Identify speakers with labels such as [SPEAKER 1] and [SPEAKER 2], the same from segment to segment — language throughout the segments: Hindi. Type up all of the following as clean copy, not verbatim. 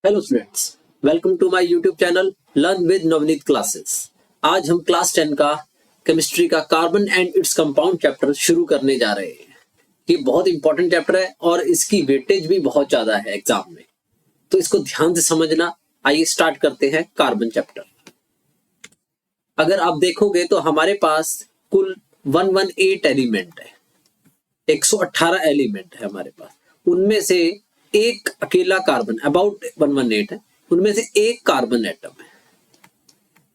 [SPEAKER 1] Hello students, welcome to my YouTube channel learn with Navneet classes. आज हम क्लास 10 का केमिस्ट्री का carbon and its compound chapter शुरू करने जा रहे हैं। ये बहुत इंपॉर्टेंट चैप्टर है और इसकी वेटेज भी बहुत ज्यादा है एग्जाम में, तो इसको ध्यान से समझना। आइए स्टार्ट करते हैं कार्बन चैप्टर। अगर आप देखोगे तो हमारे पास कुल 118 एलिमेंट है, 118 एलिमेंट है हमारे पास। उनमें से एक अकेला कार्बन अबाउट 118 है, उनमें से एक कार्बन एटम है,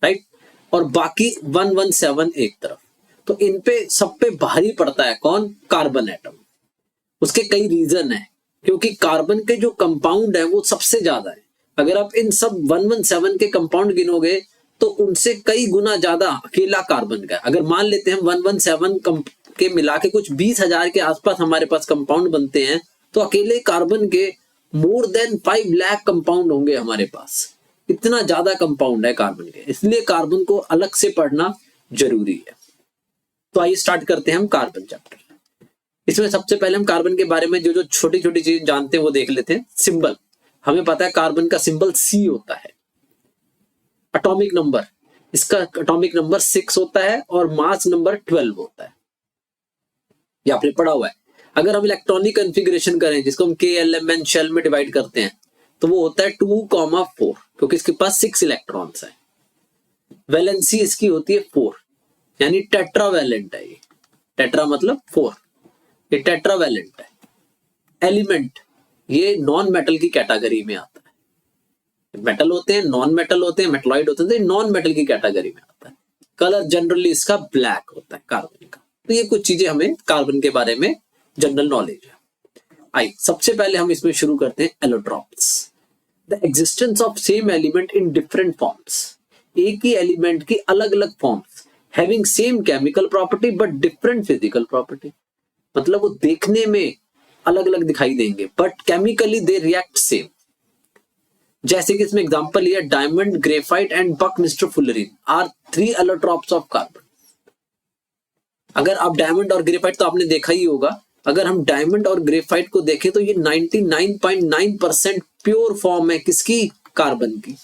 [SPEAKER 1] राइट। और बाकी 117 एक तरफ। तो इन पे सब पे भारी पड़ता है कौन? Carbon atom. उसके कई रीजन है, क्योंकि कार्बन के जो कंपाउंड है वो सबसे ज्यादा है। अगर आप इन सब 117 के कंपाउंड गिनोगे तो उनसे कई गुना ज्यादा अकेला कार्बन का। अगर मान लेते हैं 117 के मिला के कुछ 20,000 के आसपास हमारे पास कंपाउंड बनते हैं, तो अकेले कार्बन के मोर देन 5 लाख कंपाउंड होंगे हमारे पास। इतना ज्यादा कंपाउंड है कार्बन के, इसलिए कार्बन को अलग से पढ़ना जरूरी है। तो आइए स्टार्ट करते हैं हम कार्बन चैप्टर। इसमें सबसे पहले हम कार्बन के बारे में जो छोटी छोटी चीज जानते हैं वो देख लेते हैं। सिंबल, हमें पता है कार्बन का सिंबल C होता है। एटॉमिक नंबर, इसका एटॉमिक नंबर 6 होता है और मास नंबर 12 होता है, ये आपने पढ़ा हुआ है। अगर हम इलेक्ट्रॉनिक कॉन्फ़िगरेशन करें, जिसको हम KLMN शेल में डिवाइड करते हैं, तो वो होता है 2,4, क्योंकि इसके पास 6 इलेक्ट्रॉन्स है। वैलेंसी इसकी होती है 4, यानी टेट्रावैलेंट है ये। टेट्रा मतलब 4, ये टेट्रावैलेंट है। एलिमेंट, ये नॉन मेटल की कैटेगरी में आता है। मेटल होते हैं, नॉन मेटल होते हैं, मेटलॉइड होते हैं, तो नॉन मेटल की कैटेगरी में आता है। कलर जनरली इसका ब्लैक होता है कार्बन का। तो ये कुछ चीजें हमें कार्बन के बारे में जनरल नॉलेज है। आई सबसे पहले हम इसमें शुरू करते हैं allotropes. The existence of same element in different forms. एक ही एलिमेंट की अलग अलग forms having same chemical property but different physical property. मतलब वो देखने में अलग अलग दिखाई देंगे but chemically they react same. जैसे कि इसमें एग्जांपल लिया, diamond, graphite and buckminsterfullerene are 3 allotropes of carbon. अगर आप डायमंड और ग्रेफाइट तो आपने देखा ही होगा। अगर हम डायमंड और ग्रेफाइट को देखें तो ये 99.9% प्योर फॉर्म है किसकी? कार्बन की।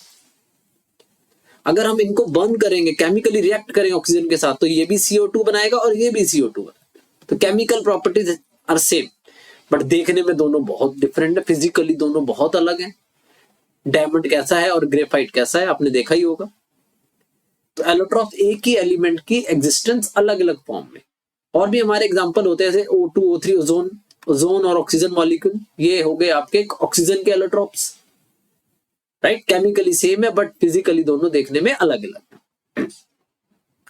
[SPEAKER 1] अगर हम इनको बर्न करेंगे, केमिकली रिएक्ट करेंगे ऑक्सीजन के साथ, तो ये भी CO2 बनाएगा और ये भी CO2 बनाएगा। तो chemical properties are same, but देखने में दोनों बहुत डिफरेंट है, फिजिकली दोनों बहुत अलग है। डायमंड कैसा है और ग्रेफाइट कैसा है आपने देखा ही होगा। तो एलोट्रॉप एक ही एलिमेंट की एग्जिस्टेंस अलग अलग फॉर्म में। और भी हमारे एग्जांपल होते हैं, जैसे O2, O3, ओजोन और ऑक्सीजन मॉलिक्यूल। ये हो गए आपके ऑक्सीजन के एलोट्रॉप्स, राइट। केमिकली सेम है बट फिजिकली दोनों देखने में अलग अलग।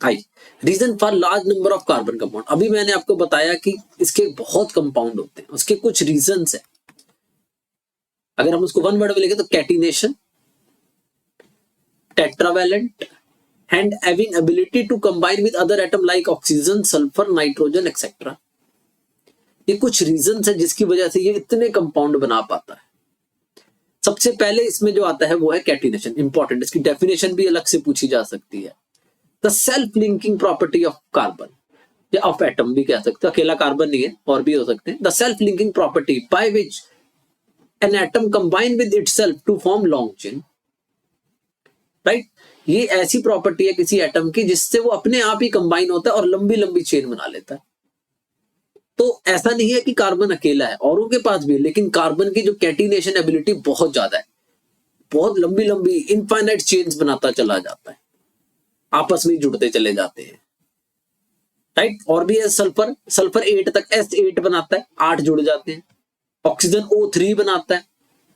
[SPEAKER 1] I reason for large number of carbon compound. अभी मैंने आपको बताया कि इसके बहुत कंपाउंड होते हैं, उसके कुछ रीजंस है। अगर हम उसको वन वर्ड में लिखे तो catenation, tetravalent, and having ability to combine with other atom like oxygen, sulfur, nitrogen, etc. ये कुछ रीजंस है जिसकी वजह से ये इतने कंपाउंड बना पाता है। सबसे पहले इसमें जो आता है वो है कैटिनेशन। इंपॉर्टेंट, इसकी डेफिनेशन भी अलग से पूछी जा सकती है। The self linking property of carbon या ऑफ एटम भी कह सकते हो, अकेला कार्बन नहीं है और भी हो सकते हैं। The self linking property by which an atom combine with itself to form long chain, right. ये ऐसी प्रॉपर्टी है किसी एटम की जिससे वो अपने आप ही कंबाइन होता है और लंबी लंबी चेन बना लेता है। तो ऐसा नहीं है कि कार्बन अकेला है, औरों के पास भी है, लेकिन कार्बन की जो कैटिनेशन एबिलिटी बहुत ज्यादा है, बहुत लंबी लंबी इनफाइनाइट चेन्स बनाता चला जाता है, आपस में जुड़ते चले जाते हैं, राइट। और भी है सल्फर, सल्फर 8 तक S8 बनाता है, 8 जुड़ जाते हैं। ऑक्सीजन O3 बनाता है,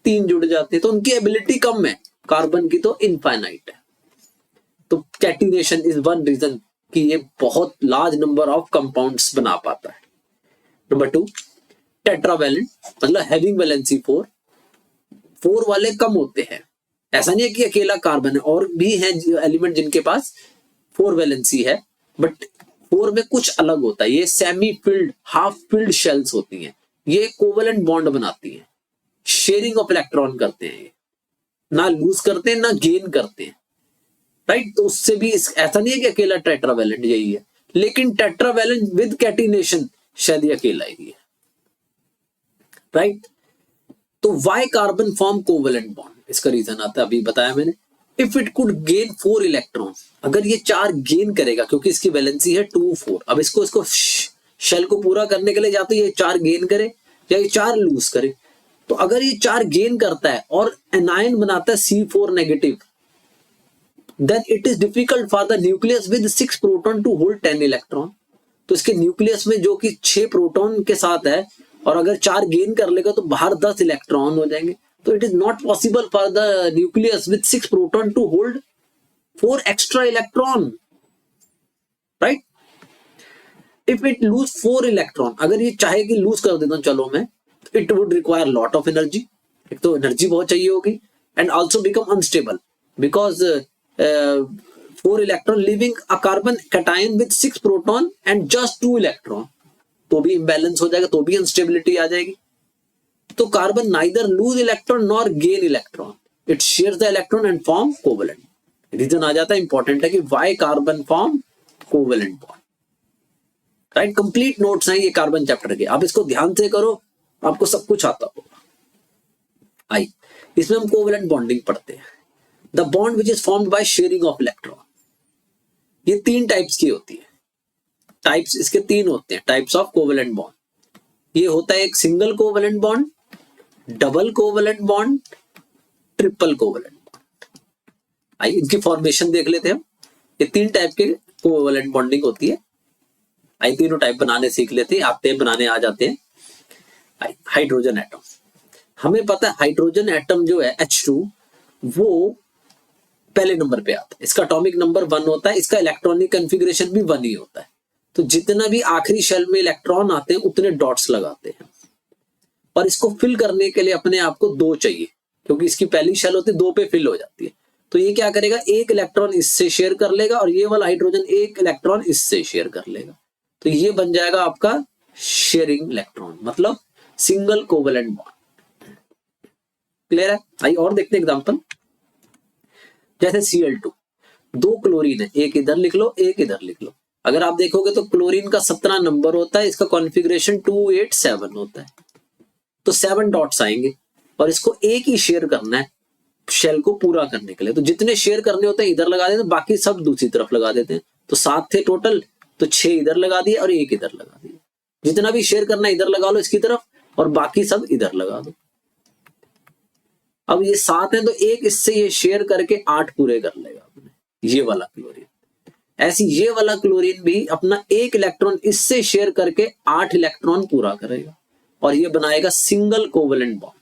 [SPEAKER 1] 3 जुड़ जाते हैं। तो उनकी एबिलिटी कम है, कार्बन की तो इनफाइनाइट है। तो कैटिनेशन इज वन रीजन कि ये बहुत लार्ज नंबर ऑफ कंपाउंड्स बना पाता है। नंबर 2, टेट्रावैलेंट, मतलब हैविंग वैलेंसी 4 वाले कम होते हैं। ऐसा नहीं है कि अकेला कार्बन है, और भी हैं एलिमेंट जिनके पास 4 वैलेंसी है, बट 4 में कुछ अलग होता है। ये semi field, half filled shells होती हैं, ये कोवेलेंट बॉन्ड बनाती हैं, शेयरिंग ऑफ इलेक्ट्रॉन करते हैं, ना लूज करते हैं ना गेन करते हैं, राइट। तो उससे भी ऐसा नहीं है कि अकेला टेट्रावैलेंट यही है, लेकिन टेट्रावैलेंट विद कैटिनेशन शायद ये अकेला ही है, राइट। तो why carbon form covalent bond? इसका रीजन आता है, अभी बताया मैंने। If it could gain 4 electron, अगर ये 4 गेन करेगा, क्योंकि इसकी वैलेंसी है 2 4, अब इसको शेल को पूरा करने के लिए या तो ये 4 गेन करे या ये 4 लूज करे। तो अगर ये 4 गेन करता है और एनायन बनाता है C4 negative, then it is difficult for the nucleus with 6 proton to hold 10 electron. तो इसके न्यूक्लियस में जो कि 6 प्रोटॉन के साथ है, और अगर 4 गेन कर लेगा तो बाहर 10 इलेक्ट्रॉन हो जाएंगे। तो it is not possible for the nucleus with 6 proton to hold 4 extra electron, right. If it lose 4 electron, अगर ये चाहे कि लूज कर देता हूं चलो मैं, it would require lot of energy, एक तो एनर्जी बहुत चाहिए होगी, and also become unstable because 4 electron living a carbon cation with 6 proton and just 2 electron, तो भी इम्बैलेंस हो जाएगा, तो भी अनस्टेबिलिटी आ जाएगी। तो carbon neither lose electron nor gain electron, it shares the electron and form covalent. Reason आ जाता है, इंपॉर्टेंट है कि why carbon form covalent bond, right. Complete notes हैं ये कार्बन चैप्टर के, आप इसको ध्यान से करो, आपको सब कुछ आता होगा। आई इसमें हम कोवेलेंट बॉन्डिंग पढ़ते हैं। The bond which is formed by sharing of electron, ये 3 टाइप्स की होती है। टाइप्स इसके 3 होते हैं, टाइप्स ऑफ कोवेलेंट बॉन्ड। ये होता है एक single covalent bond, double covalent bond, triple covalent bond. आइए इनकी फॉर्मेशन देख लेते हैं हम। ये 3 टाइप के कोवेलेंट बॉन्डिंग होती है। आइए तीनों टाइप बनाने सीख लेते हैं, आते हैं बनाने आ जाते हैं। हाइड्रोजन एटम, हमें पता है हाइड्रोजन एटम जो है H2 वो पहले नंबर पे आता है, इसका एटॉमिक नंबर 1 होता है, इसका इलेक्ट्रॉनिक कॉन्फ़िगरेशन भी 1 ही होता है। तो जितना भी आखिरी शेल में इलेक्ट्रॉन आते हैं उतने डॉट्स लगाते हैं, और इसको फिल करने के लिए अपने आप को 2 चाहिए, क्योंकि इसकी पहली शेल होती है 2 पे फिल हो जाती है। तो ये क्या करेगा, 1 इलेक्ट्रॉन इससे शेयर कर लेगा और ये वाला हाइड्रोजन 1 इलेक्ट्रॉन इससे शेयर कर लेगा। तो ये बन जाएगा आपका शेयरिंग इलेक्ट्रॉन, मतलब सिंगल कोवेलेंट बॉन्ड। क्लियर है। आइए और देखते हैं एग्जांपल। जैसे Cl2, 2 क्लोरीन है, एक इधर लिख लो एक इधर लिख लो। अगर आप देखोगे तो क्लोरीन का 17 नंबर होता है, इसका कॉन्फ़िगरेशन 287 होता है, तो 7 डॉट्स आएंगे, और इसको एक ही शेयर करना है शेल को पूरा करने के लिए। तो जितने शेयर करने होते हैं इधर लगा देते हैं, बाकी सब दूसरी तरफ लगा देते हैं। तो 7 थे टोटल, तो 6 इधर लगा दिए और 1 इधर लगा दिए। जितना भी शेयर करना इधर लगा लो इसकी तरफ, और बाकी सब इधर लगा दो। अब ये 7 है तो एक इससे ये शेयर करके 8 पूरे कर लेगा अपने, ये वाला क्लोरीन। ऐसी ये वाला क्लोरीन भी अपना 1 इलेक्ट्रॉन इससे शेयर करके 8 इलेक्ट्रॉन पूरा करेगा, और ये बनाएगा सिंगल कोवेलेंट बॉन्ड।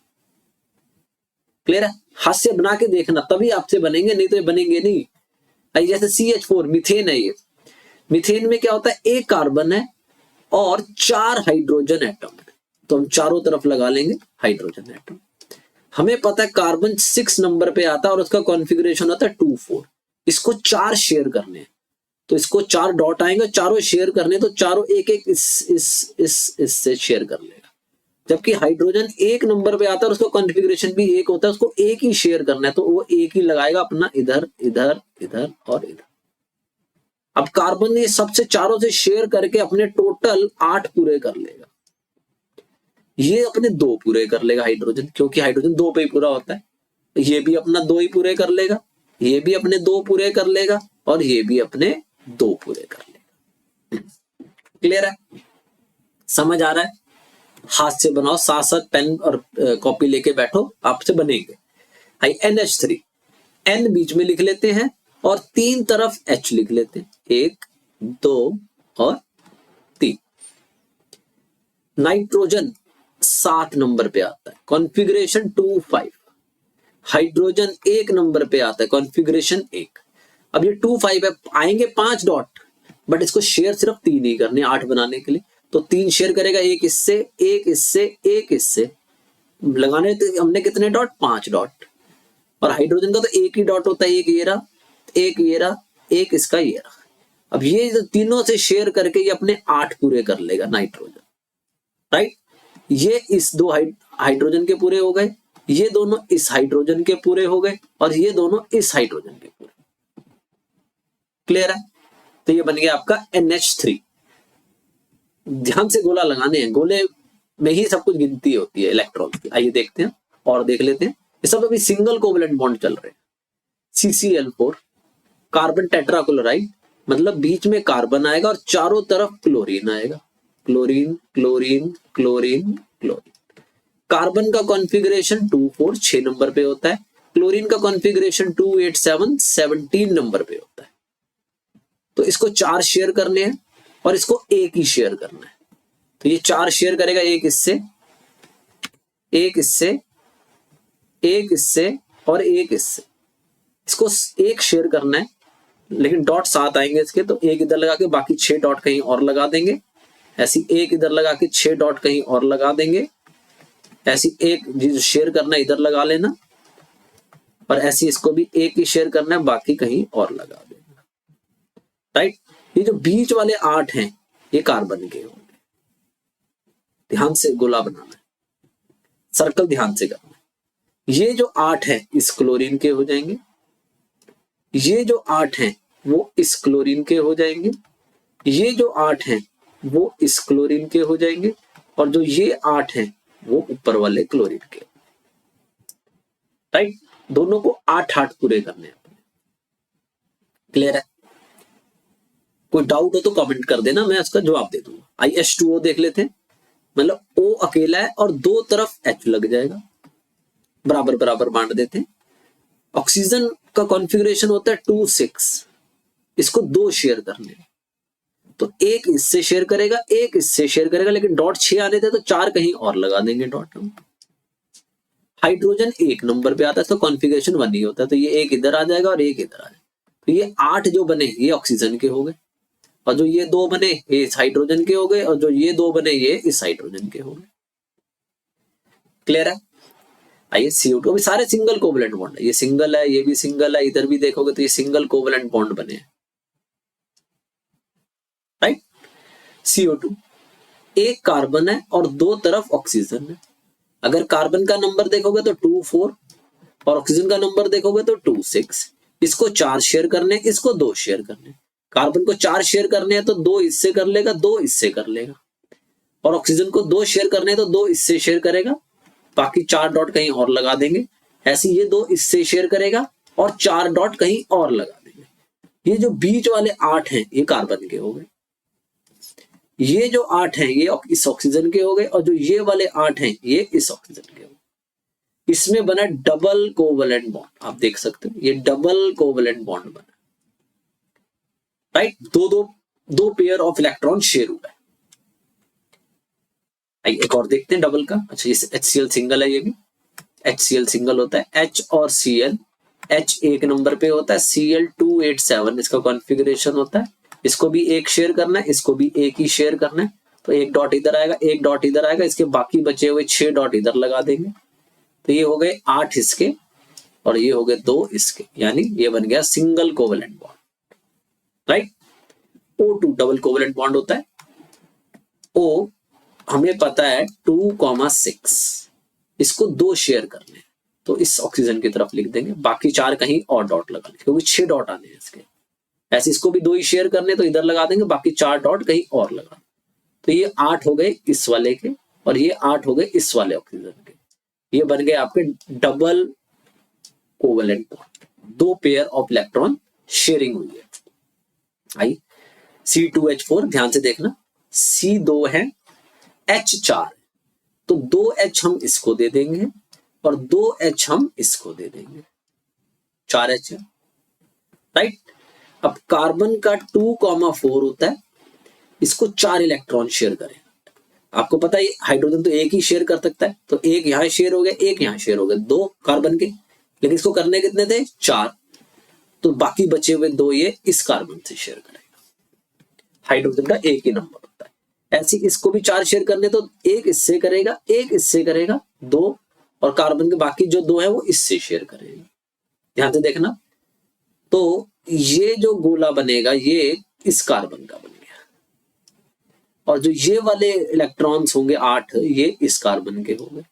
[SPEAKER 1] क्लियर है। हाथ से बना के देखना, तभी आपसे बनेंगे, नहीं तो ये बनेंगे नहीं। जैसे CH4 मीथेन है, ये मीथेन में क्या होता है, 1 कार्बन है और 4 हाइड्रोजन एटम है, तो हम चारों तरफ लगा लेंगे हाइड्रोजन एटम। हमें पता है कार्बन 6 नंबर पे आता है और उसका कॉन्फ़िगरेशन होता है 2 4। इसको 4 शेयर करने हैं, तो इसको 4 डॉट आएंगे, चारों शेयर करने, तो चारों एक एक इससे शेयर कर लेगा। जबकि हाइड्रोजन 1 नंबर पे आता है और उसका कॉन्फ़िगरेशन भी 1 होता है, उसको एक ही शेयर करना है, तो वो एक ही लगाएगा अपना, इधर इधर इधर और इधर। अब कार्बन ने सबसे चारों से शेयर करके अपने टोटल 8 पूरे कर लेगा, ये अपने 2 पूरे कर लेगा हाइड्रोजन, क्योंकि हाइड्रोजन 2 पे ही पूरा होता है। ये भी अपना 2 ही पूरे कर लेगा, ये भी अपने 2 पूरे कर लेगा, और ये भी अपने 2 पूरे कर लेगा। क्लियर है, समझ आ रहा है। हाथ से बनाओ, साथ साथ पेन और कॉपी लेके बैठो, आपसे बनेंगे। हाई NH3, N बीच में लिख लेते हैं और 3 तरफ H लिख लेते हैं, 1 2 और 3। नाइट्रोजन 7 नंबर पे आता है, कॉन्फ़िगरेशन 2 5। हाइड्रोजन 1 नंबर पे आता है, कॉन्फ़िगरेशन 1। अब ये 2 5 है, आएंगे 5 डॉट, बट इसको शेयर सिर्फ 3 ही करने, 8 बनाने के लिए। तो 3 शेयर करेगा, एक इससे एक इससे एक इससे, लगाने तो हमने कितने डॉट, 5 डॉट। और हाइड्रोजन का तो एक ही डॉट होता है, एक ये रहा, एक ये रहा, एक इसका ये रहा। अब ये तीनों से शेयर करके ये अपने 8 पूरे कर लेगा नाइट्रोजन, राइट। ये इस 2 हाइड्रोजन के पूरे हो गए, ये दोनों इस हाइड्रोजन के पूरे हो गए, और ये दोनों इस हाइड्रोजन के पूरे। क्लियर है। तो ये बन गया आपका NH3। ध्यान से गोला लगाने हैं, गोले में ही सब कुछ गिनती होती है इलेक्ट्रॉन की। आइए देखते हैं और देख लेते हैं। ये सब अभी सिंगल कोवलेंट बॉन्ड चल रहे हैं। CCl4 कार्बन टेट्राक्लोराइड, मतलब बीच में कार्बन आएगा और चारों तरफ क्लोरीन आएगा, chlorine chlorine chlorine chlorine. Carbon का कॉन्फ़िगरेशन 2,4 6 नंबर पे होता है, क्लोरीन का कॉन्फ़िगरेशन 2,8,7 17 नंबर पे होता है। तो इसको 4 शेयर करने हैं और इसको एक ही शेयर करना है। तो ये 4 शेयर करेगा, एक इससे, एक इससे, एक इससे और एक इससे। इसको एक शेयर करना है, लेकिन डॉट 7 आएंगे इसके, तो एक इधर लगा के बाकी 6 डॉट कहीं और लगा देंगे। ऐसी एक इधर लगा के 6 डॉट कहीं और लगा देंगे। ऐसी एक जो शेयर करना है इधर लगा लेना, और ऐसी इसको भी एक ही शेयर करना है, बाकी कहीं और लगा देना। राइट। ये जो बीच वाले 8 हैं ये कार्बन के होंगे। ध्यान से गोला बनाना है, सर्कल ध्यान से करना है। ये जो 8 हैं इस क्लोरीन के हो जाएंगे, ये जो 8 हैं वो इस क्लोरीन के हो जाएंगे, ये जो 8 हैं वो इस क्लोरीन के हो जाएंगे, और जो ये 8 हैं वो ऊपर वाले क्लोरीन के। राइट। दोनों को 8-8 पूरे करने हैं। क्लियर है? कोई डाउट हो तो कमेंट कर देना, मैं उसका जवाब दे दूंगा। H2O देख लेते हैं, मतलब O अकेला है और दो तरफ H लग जाएगा, बराबर बराबर बांट देते हैं। ऑक्सीजन का कॉन्फ़िगरेशन होता है 2,6, इसको 2 शेयर करने हैं, तो एक इससे शेयर करेगा, एक इससे शेयर करेगा, लेकिन डॉट 6 आने थे तो 4 कहीं और लगा देंगे डॉट। हाइड्रोजन 1 नंबर पे आता है तो कॉन्फ़िगरेशन 1 ही होता है, तो ये एक इधर आ जाएगा और एक इधर आ जाएगा। तो ये 8 जो बने ये ऑक्सीजन के हो गए, और जो ये 2 बने ये इस हाइड्रोजन के हो गए, और जो ये 2 बने ये इस हाइड्रोजन के हो गए। क्लियर है? आइए CO2, अभी सारे सिंगल कोवलेंट बॉन्ड है, ये सिंगल है, ये भी सिंगल है, इधर भी देखोगे तो ये सिंगल कोवलेंट बॉन्ड बने हैं। राइट। CO2 एक कार्बन है और दो तरफ ऑक्सीजन है। अगर कार्बन का नंबर देखोगे तो 2,4 और ऑक्सीजन का नंबर देखोगे तो 2,6। इसको 4 शेयर करने, इसको 2 शेयर करने। कार्बन को 4 शेयर करने हैं तो 2 इससे कर लेगा, 2 इससे कर लेगा, और ऑक्सीजन को 2 शेयर करने हैं तो 2 इससे शेयर करेगा, बाकी 4 डॉट कहीं और लगा देंगे। ऐसे ये 2 इससे शेयर करेगा और 4 डॉट कहीं और लगा देंगे। ये जो बीच वाले 8 हैं ये कार्बन के हो गए, ये जो 8 हैं ये इस ऑक्सीजन के हो गए, और जो ये वाले 8 हैं ये इस ऑक्सीजन के हो गए। इसमें बना डबल कोवलेंट बॉन्ड, आप देख सकते हो ये डबल कोवलेंट बॉन्ड बना। राइट। दो पेयर ऑफ इलेक्ट्रॉन शेयर हुआ है। एक और देखते हैं डबल का। अच्छा, ये HCl सिंगल है, ये भी HCl सिंगल होता है। H और Cl, H 1 नंबर पे होता है, Cl 2,8,7 इसका कॉन्फ़िगरेशन होता है। इसको भी एक शेयर करना है, इसको भी एक ही शेयर करना है, तो एक डॉट इधर आएगा, एक डॉट इधर आएगा, इसके बाकी बचे हुए 6 डॉट इधर लगा देंगे। तो ये हो गए 8 इसके और ये हो गए 2 इसके, यानी ये बन गया single covalent bond. Right. O2 double covalent bond होता है। O हमें पता है 2,6, इसको 2 शेयर करने हैं, तो इस ऑक्सीजन की तरफ लिख देंगे, बाकी 4 कहीं और डॉट लगा लेंगे क्योंकि 6 डॉट आने हैं इसके। ऐसे इसको भी 2 ही शेयर करने, तो इधर लगा देंगे, बाकी 4 डॉट कहीं और लगा। तो ये 8 हो गए इस वाले के और ये 8 हो गए इस वाले ऑक्सीजन के। ये बन गए आपके double covalent bond, 2 pair of electron sharing हुई है। आई C2H4 ध्यान से देखना, C2 है, H4 है, तो 2H हम इसको दे देंगे और 2H हम इसको दे देंगे, 4H है। राइट। अब कार्बन का 2,4 होता है, इसको 4 इलेक्ट्रॉन शेयर करें। आपको पता है हाइड्रोजन तो एक ही शेयर कर सकता है, तो एक यहां शेयर हो गया, एक यहां शेयर हो गया, 2 कार्बन के, लेकिन इसको करने कितने थे 4, तो बाकी बचे हुए 2 ये इस कार्बन से शेयर करेगा। हाइड्रोजन का एक ही नंबर होता है। ऐसे इसको भी 4 शेयर करने, तो एक इससे करेगा, एक इससे करेगा 2, और कार्बन के बाकी जो 2 है वो इससे शेयर करेगा। ध्यान से देखना, तो ये जो गोला बनेगा ये इस कार्बन का बन गया, और जो ये वाले इलेक्ट्रॉन्स होंगे 8 ये इस कार्बन के हो गए।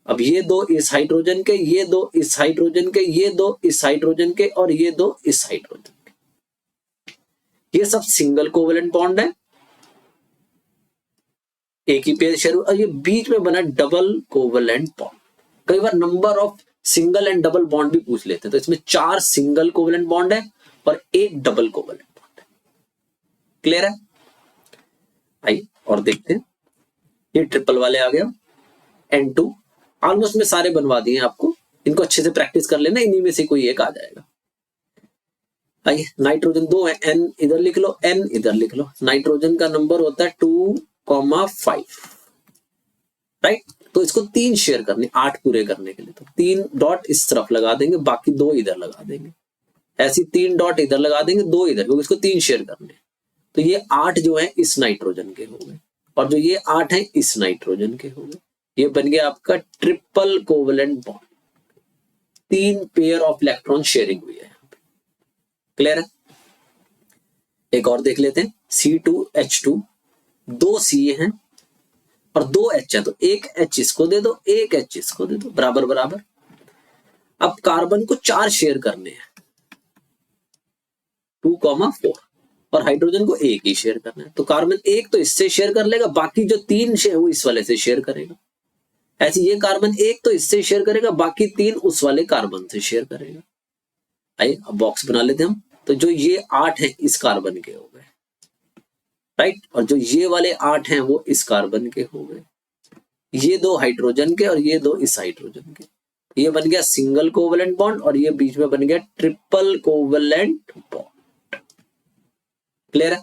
[SPEAKER 1] अब ये 2 इस हाइड्रोजन के, ये 2 इस हाइड्रोजन के, ये 2 इस हाइड्रोजन के, और ये 2 इस हाइड्रोजन के। ये सब सिंगल कोवलेंट बॉन्ड है, एक ही पेयर शेयर, और ये बीच में बना डबल कोवलेंट बॉन्ड। कई बार number of single and double bond भी पूछ लेते हैं। तो इसमें 4 सिंगल कोवेलेंट बॉन्ड है और 1 डबल कोवेलेंट बॉन्ड है। क्लियर है? आइए और देखते हैं। ये ट्रिपल वाले आ गया N2। ऑलमोस्ट मैं सारे बनवा दिए आपको, इनको अच्छे से प्रैक्टिस कर लेना, इन्हीं में से कोई एक आ जाएगा। आइए नाइट्रोजन 2 है, N इधर लिख लो, N इधर लिख लो। नाइट्रोजन का नंबर होता है 2,5, राइट। तो इसको 3 शेयर करने, 8 पूरे करने के लिए तो 3 डॉट इस तरफ लगा देंगे, बाकी 2 इधर लगा देंगे। ऐसी 3 डॉट इधर लगा देंगे, 2 इधर, क्योंकि इसको 3 शेयर करने। तो ये 8 जो है इस नाइट्रोजन के हो गए, और जो ये 8 है इस नाइट्रोजन के हो गए। ये बन गया आपका triple covalent bond, 3 pair of electron sharing हुई है यहाँ पे। क्लियर है? एक और देख लेते हैं। C2H2, 2 C हैं और 2 H है, तो 1 H इसको दे दो, 1 H इसको दे दो, बराबर बराबर। अब कार्बन को 4 शेयर करने हैं, 2,4, और हाइड्रोजन को 1 ही शेयर करना है। तो कार्बन 1 तो इससे शेयर कर लेगा, बाकी जो 3 शेयर वो इस वाले से शेयर करेगा। ऐसे ये कार्बन 1 तो इससे शेयर करेगा, बाकी 3 उस वाले कार्बन से शेयर करेगा। आइए अब बॉक्स बना लेते हैं हम। तो जो ये 8 है इस कार्बन के हो गए, राइट, और जो ये वाले 8 हैं वो इस कार्बन के हो गए। ये 2 हाइड्रोजन के और ये 2 इस हाइड्रोजन के। ये बन गया सिंगल कोवेलेंट बॉन्ड और ये बीच में बन गया ट्रिपल कोवेलेंट बॉन्ड। क्लियर है?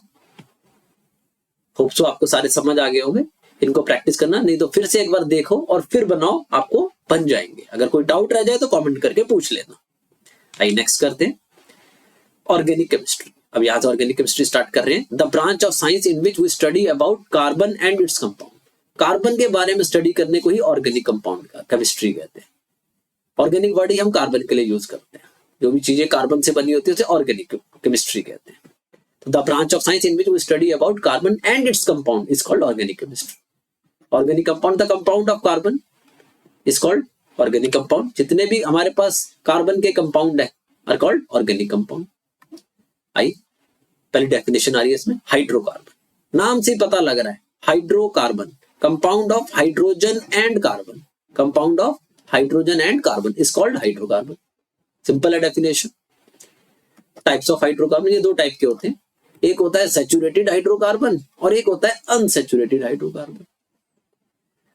[SPEAKER 1] होप सो आपको सारे समझ आ गए होंगे। इनको प्रैक्टिस करना, नहीं तो फिर से एक बार देखो और फिर बनाओ, आपको बन जाएंगे। अगर कोई डाउट रह जाए तो कमेंट करके पूछ लेना। आइए नेक्स्ट करते हैं, ऑर्गेनिक केमिस्ट्री। अब यहां से ऑर्गेनिक केमिस्ट्री स्टार्ट कर रहे हैं। The branch of science in which we study about carbon and its compound. Carbon के बारे में स्टडी करने को ही ऑर्गेनिक कंपाउंड का केमिस्ट्री कहते हैं। ऑर्गेनिक वर्ड ही हम कार्बन के लिए यूज करते हैं। जो भी चीजें कार्बन से बनी होती है उसे ऑर्गेनिक केमिस्ट्री कहते हैं। तो the branch of science in which we study about carbon and its compound is called organic chemistry. Organic compound, the compound of carbon is called organic compound. जितने भी हमारे पास कार्बन के कंपाउंड है आर कॉल्ड ऑर्गेनिक कंपाउंड। आई पहली डेफिनेशन आ रही है इसमें, हाइड्रोकार्बन। नाम से पता लग रहा है, hydrocarbon, compound of hydrogen and carbon. Compound of hydrogen and carbon is called hydrocarbon. Simple है डेफिनेशन। टाइप्स ऑफ हाइड्रोकार्बन, ये 2 टाइप के होते हैं। एक होता है सैचुरेटेड हाइड्रोकार्बन और एक होता है अनसैचुरेटेड हाइड्रोकार्बन।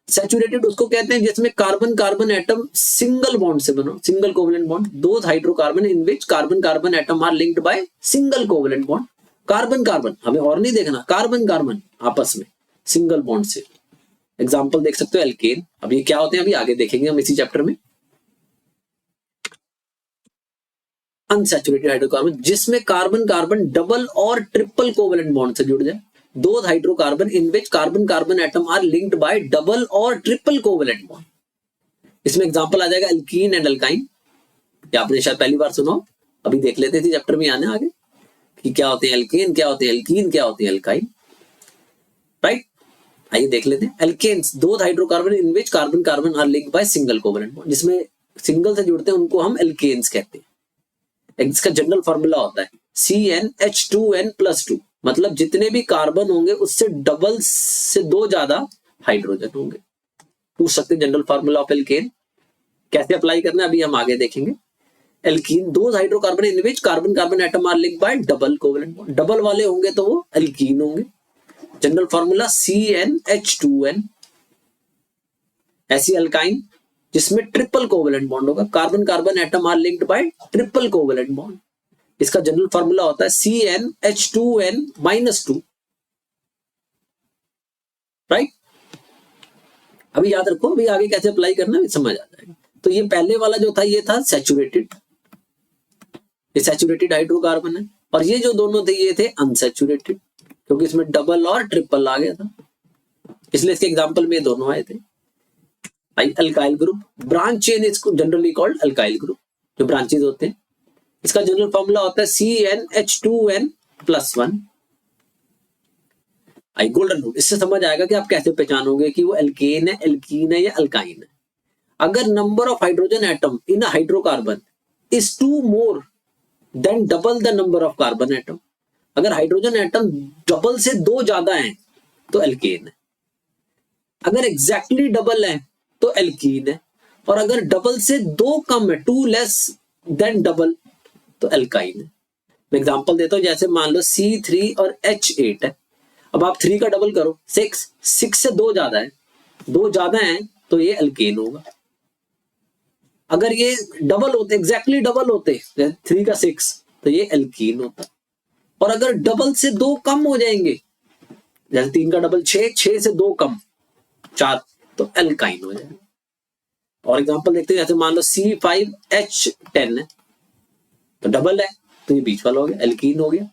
[SPEAKER 1] सैचुरेटेड उसको कहते हैं जिसमें carbon carbon atom single bond से बना, single covalent bond. Those hydrocarbon in which carbon carbon atom are linked by single covalent bond. Carbon carbon, हमें और नहीं देखना, कार्बन कार्बन आपस में सिंगल बॉन्ड से। एग्जांपल देख सकते हो एल्केन। अब ये क्या होते हैं अभी आगे देखेंगे हम इसी चैप्टर में। अनसैचुरेटेड हाइड्रोकार्बन, जिसमें कार्बन कार्बन डबल और ट्रिपल कोवेलेंट बॉन्ड से जुड़ जाए। Those hydrocarbon in which carbon carbon atom are linked by double और ट्रिपल कोवेलेंट बॉन्ड। इसमें एग्जांपल आ जाएगा एल्कीन एंड अल्काइन। ये आपने शायद पहली बार सुना हो, अभी देख लेते थे चैप्टर में आने आगे कि क्या होते हैं एल्केन, क्या होते हैं एल्कीन, क्या होते हैं अल्काइन, राइट। आइए देख लेते हैं एल्केन्स, दो hydrocarbon in which carbon carbon are linked by single covalent bond. जिसमें सिंगल से जुड़ते हैं उनको हम एल्केन्स कहते हैं। इसका जनरल फॉर्मूला होता है CnH2n+2, मतलब जितने भी कार्बन होंगे उससे डबल से 2 ज्यादा हाइड्रोजन होंगे। पूछ सकते हैं जनरल फार्मूला ऑफ एल्केन कैसे अप्लाई करना है, अभी हम आगे देखेंगे। एल्कीन, दो hydrocarbon in which carbon carbon atom are linked by double covalent bond. Double वाले होंगे तो वो एल्कीन होंगे। General formula CnH2n। ऐसी अल्काइन जिसमें ट्रिपल कोवेलेंट बॉन्ड होगा, carbon carbon atom are linked by triple covalent bond. इसका जनरल फार्मूला होता है CnH2n-2, राइट। अभी याद रखो, अभी आगे कैसे अप्लाई करना है समझ आ जाएगा। तो ये पहले वाला जो था ये था सैचुरेटेड, ये सैचुरेटेड हाइड्रोकार्बन है, और ये जो दोनों थे ये थे अनसैचुरेटेड, क्योंकि इसमें डबल और ट्रिपल आ गया था, इसलिए इसके एग्जांपल में दोनों आए थे। Alkyl group, branch chain is generally called alkyl group, जो ब्रांचेज होते हैं। इसका जनरल फॉर्मूला होता है CnH2n+1। आई गोल्डन रूल, इससे समझ आएगा कि आप कैसे पहचानोगे कि वो एल्केन है, एल्कीन है या अल्काइन है। अगर number of hydrogen atom in a hydrocarbon is 2 more than double the number of carbon atom, अगर हाइड्रोजन एटम डबल से 2 ज्यादा है तो एल्केन है। अगर एग्जैक्टली डबल है तो एल्कीन है, और अगर डबल से 2 कम है, 2 लेस देन डबल, तो एल्काइन है। मैं एग्जांपल देता हूं, जैसे मान लो C3 और H8 है। अब आप 3 का डबल करो 6, 6 से 2 ज्यादा है, 2 ज्यादा है तो ये एल्केन होगा। अगर ये डबल होते, एग्जैक्टली डबल होते 3 का 6, तो ये एल्कीन होता। और अगर डबल से 2 कम हो जाएंगे, जैसे 3 का डबल 6, 6 से 2 कम 4, तो एल्काइन हो जाएगा। और एग्जांपल देखते हैं, जैसे मान लो C5H10 है, तो डबल है तो ये बीच वाला हो गया, एल्कीन हो गया।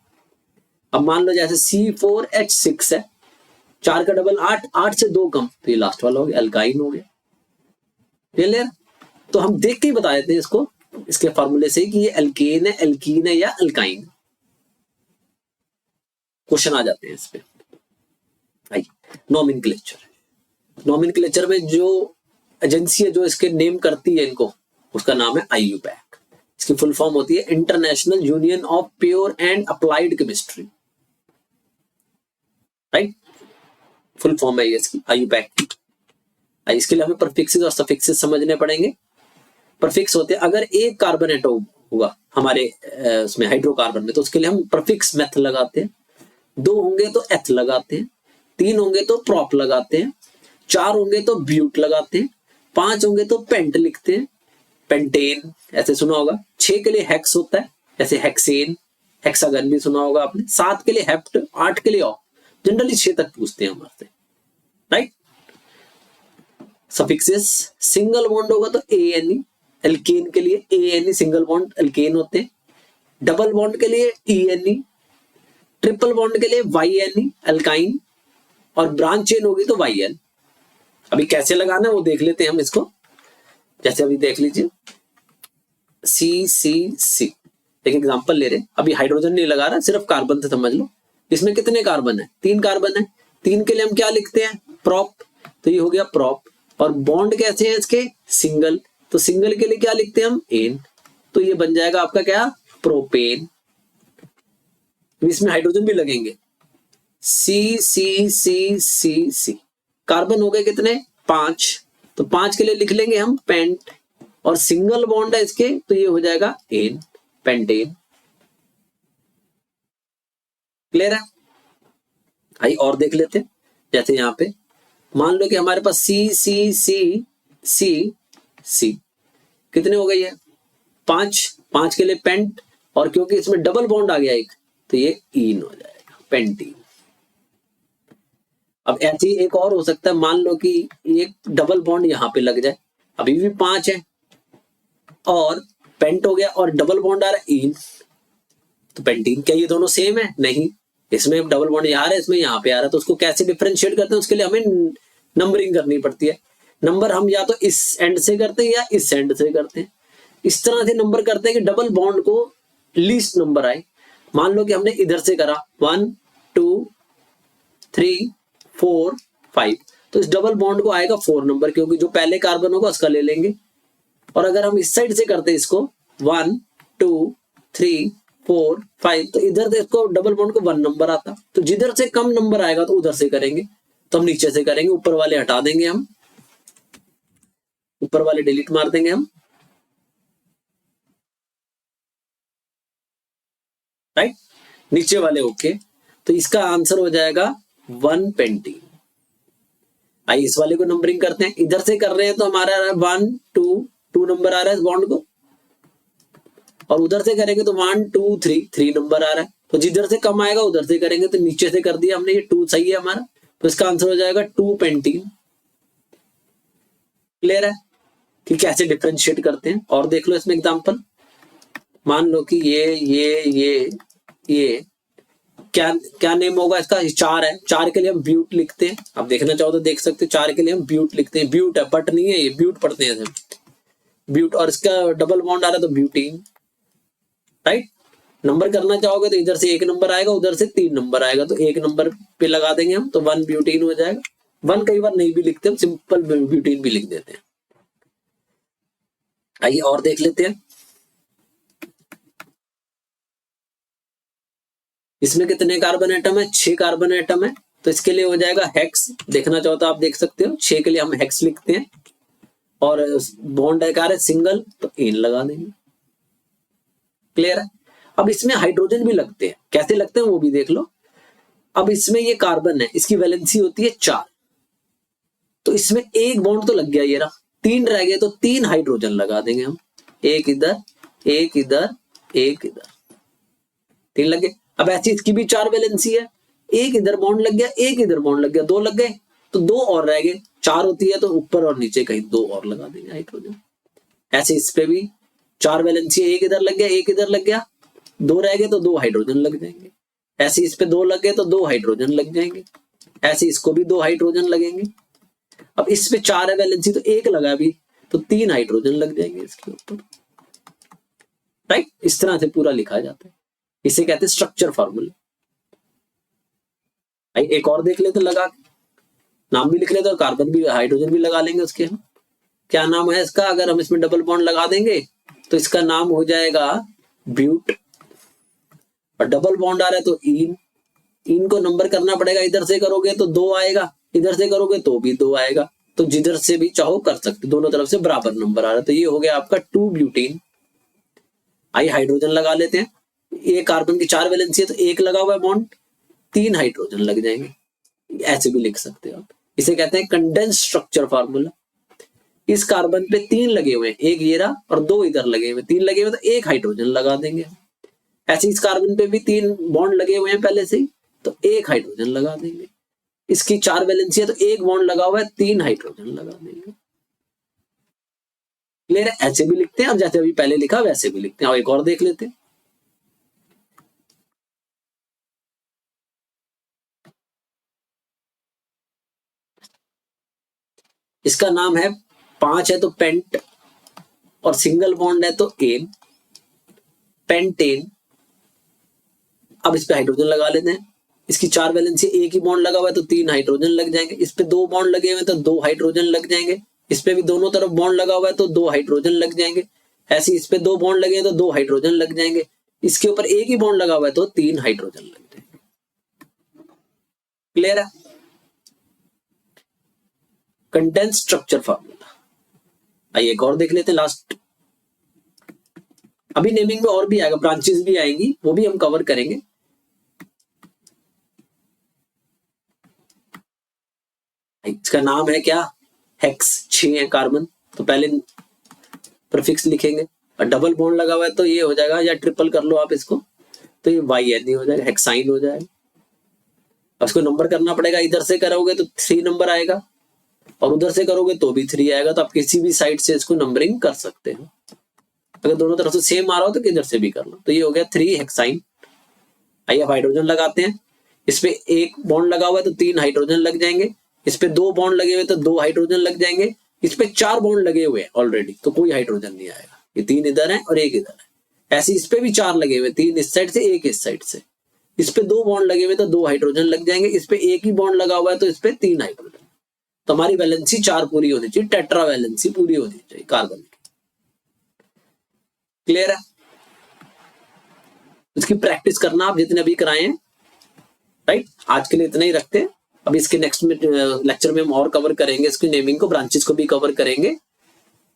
[SPEAKER 1] अब मान लो जैसे C4H6 है, 4 का डबल 8, 8 से 2 कम, तो ये लास्ट वाला हो गया, एल्काइन हो गया। क्लियर? तो हम देख के ही बता देते हैं इसको, इसके फॉर्मूले से कि ये एल्केन है, एल्कीन है या एल्काइन। क्वेश्चन आ जाते हैं इस पे। नॉमेनक्लेचर में जो एजेंसी है जो इसके नेम करती है इनको, उसका नाम है IUPAC। इसकी फुल फॉर्म होती है international union of pure and applied chemistry, right? Full form है ये इसकी, IUPAC की। इसके लिए हमें परफिक्सेस और सफिक्सेस समझने पड़ेंगे। परफिक्स होते हैं, अगर एक कार्बन एटम होगा हमारे उसमें हाइड्रोकार्बन में, तो उसके लिए हम परफिक्स मेथ लगाते हैं। 2 होंगे तो एथ लगाते हैं, 3 होंगे तो प्रॉप लगाते हैं, 4 होंगे तो ब्यूट लगाते हैं, 5 होंगे तो पेंट लिखते हैं, पेंटेन ऐसे सुना होगा। 6 के लिए हेक्स होता है, जैसे हेक्सेन, हेक्सागन भी सुना होगा आपने। 7 के लिए हेप्ट, 8 के लिए ऑ। जनरली 6 तक पूछते हैं हमारे, राइट? सफिक्सेस, सिंगल बॉन्ड होगा तो ANE, एल्केन के लिए ANE सिंगल बॉन्ड एल्केन होते हैं। डबल बॉन्ड के लिए ENE, ट्रिपल बॉन्ड के लिए YNE एल्काइन, और ब्रांच चेन होगी तो YN। अभी कैसे लगाना है वो देख लेते हैं हम इसको। जैसे अभी देख लीजिए CCC, एक एग्जांपल ले रहे हैं, अभी हाइड्रोजन नहीं लगा रहा, सिर्फ कार्बन से समझ लो। इसमें कितने कार्बन है? 3 कार्बन है। 3 के लिए हम क्या लिखते हैं? प्रॉप, तो ये हो गया प्रॉप। और बॉन्ड कैसे हैं इसके? सिंगल, तो सिंगल के लिए क्या लिखते हैं हम? एन, तो ये बन जाएगा आपका क्या? प्रोपेन। इसमें हाइड्रोजन भी लगेंगे, CCCCC। कार्बन हो गए कितने? 5, तो 5 के लिए लिख लेंगे हम पेंट, और सिंगल बॉन्ड है इसके, तो ये हो जाएगा एन, पेंटेन। क्लियर है? आइए और देख लेते हैं। जैसे यहाँ पे मान लो कि हमारे पास CCCCC कितने हो गई है? 5 के लिए पेंट, और क्योंकि इसमें डबल बॉन्ड आ गया एक, तो ये इन हो जाएगा, पेंटीन। अब ऐसे ही एक और हो सकता है, मान लो कि एक डबल बॉन्ड यहां पे लग जाए, अभी भी 5 है और पेंट हो गया और डबल बॉन्ड आ रहा है इन, तो पेंटीन। क्या ये दोनों सेम है? नहीं, इसमें डबल बॉन्ड यहाँ आ रहा है, इसमें यहाँ पे आ रहा है, तो उसको कैसे डिफरेंशिएट करते हैं? उसके लिए हमें नंबरिंग करनी पड़ती है। नंबर हम या तो इस एंड से करते हैं या इस एंड से करते हैं। इस तरह से नंबर करते हैं कि डबल बॉन्ड को लीस्ट नंबर आए। मान लो कि हमने इधर से करा 1 2 3 4 5, तो इस डबल बॉन्ड को आएगा 4 नंबर, क्योंकि जो पहले कार्बन होगा उसका ले लेंगे। और अगर हम इस साइड से करते हैं इसको 1 2 3 4 5, तो इधर से इसको डबल बॉन्ड को 1 नंबर आता। तो जिधर से कम नंबर आएगा तो उधर से करेंगे, तो हम नीचे से करेंगे, ऊपर वाले हटा देंगे, हम ऊपर वाले डिलीट मार देंगे हम, राइट? नीचे वाले ओके। तो इसका आंसर हो जाएगा 1 पेंटीन। आइए इस वाले को नंबरिंग करते हैं। इधर से कर रहे हैं तो हमारा 1 2 नंबर आ रहा है इस बॉन्ड को, और उधर से करेंगे तो 1 2 3 नंबर आ रहा है। तो जिधर से कम आएगा उधर से करेंगे, तो नीचे से कर दिया हमने, ये 2 सही है हमारा, तो इसका आंसर हो जाएगा 2 पेंटीन। क्लियर है कि कैसे डिफरेंशिएट करते हैं? और देख लो इसमें एग्जांपल। मान लो कि ये क्या नेम होगा इसका? 4 है, 4 के लिए हम ब्यूट लिखते हैं। आप देखना चाहो तो देख सकते हो, 4 के लिए हम ब्यूट लिखते हैं। ब्यूट है, बट नहीं है, ये ब्यूट पढ़ते हैं ब्यूट, और इसका डबल बॉन्ड आ रहा है तो ब्यूटीन, राइट? नंबर करना चाहोगे तो इधर से 1 नंबर आएगा, उधर से 3 नंबर आएगा, तो 1 नंबर पे लगा देंगे हम, तो 1 ब्यूटीन हो जाएगा। 1 कई बार नहीं भी लिखते, हम सिंपल ब्यूटीन भी लिख देते हैं। आइए और देख लेते हैं। इसमें कितने कार्बन एटम है? 6 कार्बन एटम है, तो इसके लिए हो जाएगा हेक्स। देखना चाहो तो आप देख सकते हो, 6 के लिए हम हेक्स लिखते हैं, और बॉन्ड डाइकार है सिंगल, तो एन लगा देंगे। क्लियर है? अब इसमें हाइड्रोजन भी लगते हैं, कैसे लगते हैं वो भी देख लो। अब इसमें ये कार्बन है, इसकी वैलेंसी होती है 4, तो इसमें एक बॉन्ड तो लग गया, ये रहा, 3 रह गए, तो 3 हाइड्रोजन लगा देंगे हम, एक इधर, एक इधर, एक इधर, 3 लग गए। अब ऐसी इसकी भी 4 वैलेंसी है, एक इधर बॉन्ड लग गया, एक इधर बॉन्ड लग गया, 2 लग गए, तो 2 और रह गए, 4 होती है तो ऊपर और नीचे कहीं 2 और लगा देंगे हाइड्रोजन। ऐसे इस पे भी 4 वैलेंसी, एक इधर लग गया, एक इधर लग गया, 2 रह गए तो 2 हाइड्रोजन लग जाएंगे। ऐसे इस पे 2 लग गए तो 2 हाइड्रोजन लग जाएंगे। ऐसे इसको भी 2 हाइड्रोजन लगेंगे। अब इस पे 4 है वैलेंसी, तो 1 लगा भी, तो 3 हाइड्रोजन लग जाएंगे इसके ऊपर। राइट? इस तरह से पूरा लिखा जाता है, इसे कहते हैं स्ट्रक्चर फॉर्मूला। एक और देख लेते, लगा नाम भी लिख लेते और कार्बन भी, हाइड्रोजन भी लगा लेंगे उसके हम। क्या नाम है इसका? अगर हम इसमें डबल बॉन्ड लगा देंगे तो इसका नाम हो जाएगा ब्यूट, और डबल बॉन्ड आ रहा है तो इन। इन को नंबर करना पड़ेगा, इधर से करोगे तो 2 आएगा, इधर से करोगे तो भी 2 आएगा, तो जिधर से भी चाहो कर सकते, दोनों तरफ से बराबर नंबर आ रहा है। तो ये हो गया आपका 2 ब्यूटीन। आइए हाइड्रोजन लगा लेते हैं। ये कार्बन की 4 वैलेंसी है, तो 1 लगा हुआ है बॉन्ड, 3 हाइड्रोजन लग जाएंगे। ऐसे भी लिख सकते हो आप, इसे कहते हैं कंडेंस स्ट्रक्चर फार्मूला। इस कार्बन पे 3 लगे हुए हैं, एक ये रहा और 2 इधर लगे हुए, 3 लगे हुए तो 1 हाइड्रोजन लगा देंगे। ऐसे इस कार्बन पे भी 3 बॉन्ड लगे हुए हैं पहले से ही, तो 1 हाइड्रोजन लगा देंगे। इसकी 4 वैलेंसी है तो 1 बॉन्ड लगा हुआ है, 3 हाइड्रोजन लगा देंगे। क्लियर है? ऐसे भी लिखते हैं, और जैसे अभी पहले लिखा वैसे भी लिखते हैं। और एक और देख लेते हैं। इसका नाम है, 5 है तो पेंट, और सिंगल बॉन्ड है तो एन, पेंटेन। अब इस पे हाइड्रोजन लगा लेते हैं। इसकी 4 वैलेंसी, एक ही बॉन्ड लगा हुआ है तो 3 हाइड्रोजन लग जाएंगे। इस पे 2 बॉन्ड लगे हुए हैं तो 2 हाइड्रोजन लग जाएंगे। इस पे भी दोनों तरफ बॉन्ड लगा हुआ है तो 2 हाइड्रोजन लग जाएंगे। ऐसे इस पे 2 बॉन्ड लगे हैं तो 2 हाइड्रोजन लग जाएंगे। इसके ऊपर एक ही बॉन्ड लगा हुआ है तो 3 हाइड्रोजन लग जाएंगे। क्लियर है? Condense structure formula. आइए एक और देख लेते हैं, लास्ट। अभी नेमिंग में और भी आएगा, ब्रांचेस भी आएंगी, वो भी हम कवर करेंगे। इसका नाम है क्या? हेक्स। 6 है कार्बन, तो पहले प्रीफिक्स लिखेंगे, और डबल बॉन्ड लगा हुआ है तो ये हो जाएगा, या ट्रिपल कर लो आप इसको, तो ये YN हो जाएगा, हेक्साइन हो जाएगा। अब इसको नंबर करना पड़ेगा, इधर से करोगे तो 3 नंबर आएगा, और उधर से करोगे तो भी 3 आएगा। तो आप किसी भी साइड से इसको नंबरिंग कर सकते हो। अगर दोनों तरफ से सेम आ रहा हो तो किधर से भी कर लो। तो ये हो गया 3 हेक्साइन। आइए अब हाइड्रोजन लगाते हैं। इस पे 1 बॉन्ड लगा हुआ है तो 3 हाइड्रोजन लग जाएंगे। इस पे 2 बॉन्ड लगे हुए तो 2 हाइड्रोजन लग जाएंगे। इस पे 4 बॉन्ड लगे हुए हैं ऑलरेडी, तो कोई हाइड्रोजन नहीं आएगा। ये 3 इधर है और 1 इधर है। ऐसे इस पे भी 4 लगे हुए, 3 इस साइड से, 1 इस साइड से। इस पे 2 बॉन्ड लगे हुए तो 2 हाइड्रोजन लग जाएंगे। इस पे 1 ही बॉन्ड लगा हुआ है तो इस पे 3 हाइड्रोजन। तो हमारी वैलेंसी 4 पूरी होनी चाहिए, टेट्रा वैलेंसी पूरी होनी चाहिए कार्बन की। क्लियर है? इसकी प्रैक्टिस करना आप जितने अभी कराए हैं। राइट? आज के लिए इतना ही रखते हैं। अब इसके नेक्स्ट लेक्चर में हम और कवर करेंगे, इसकी नेमिंग को, ब्रांचेस को भी कवर करेंगे।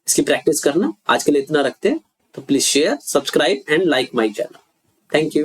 [SPEAKER 1] इसकी प्रैक्टिस करना। आज के लिए इतना रखते हैं। तो please share, subscribe and like my channel. Thank you.